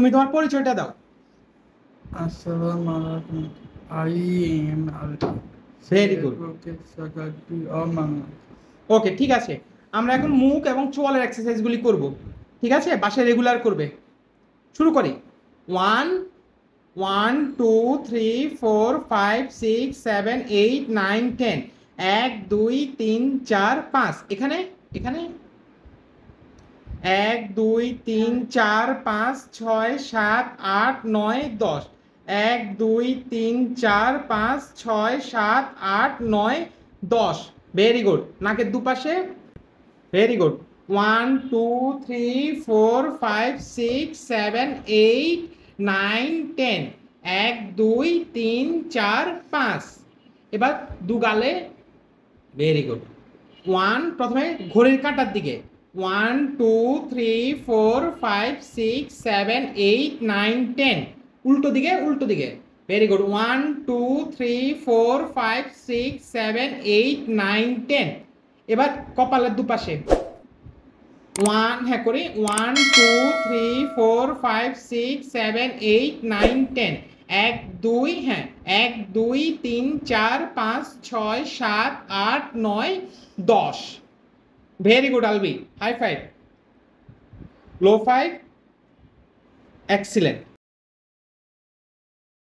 তুমি তোমার পরিচয়টা দাও। আসসালামু আলাইকুম। I am very good. Secretary of Bangladesh. ওকে, ঠিক আছে। আমরা এখন মুখ এবং চোয়ালের এক্সারসাইজগুলি করব, ঠিক আছে? বাসায় রেগুলার করবে। শুরু করি। 1 1 2 3 4 5 6 7 8 9 10। 1 2 3 4 5। এখানে এখানে 1 2 3 4 5 6 7 8 9 10। 1 2 3 4 5 6 7 8 9 10। Very good. নাকের দুপাশে। Very good. 1 2 3 4 5 6 7 8 9 10। 1 2 3 4 5। এবার দু গালে। Very good. 1 প্রথমে ঘড়ির কাঁটার দিকে। 1 2 3 4 5 6 7 8 9 10। উল্টো দিকে উল্টো দিকে। Very good. 1 2 3 4 5 6 7 8 9 10। এবার কপালের দুপাশে। 1 হ্যাঁ করি। 1 2 3 4 5 6 7 8 9 10। 1 2 হ্যাঁ 1 2 3 4 5 6 7 8 9 10। ভেরি গুড আলবি, high five. Low five. Excellent.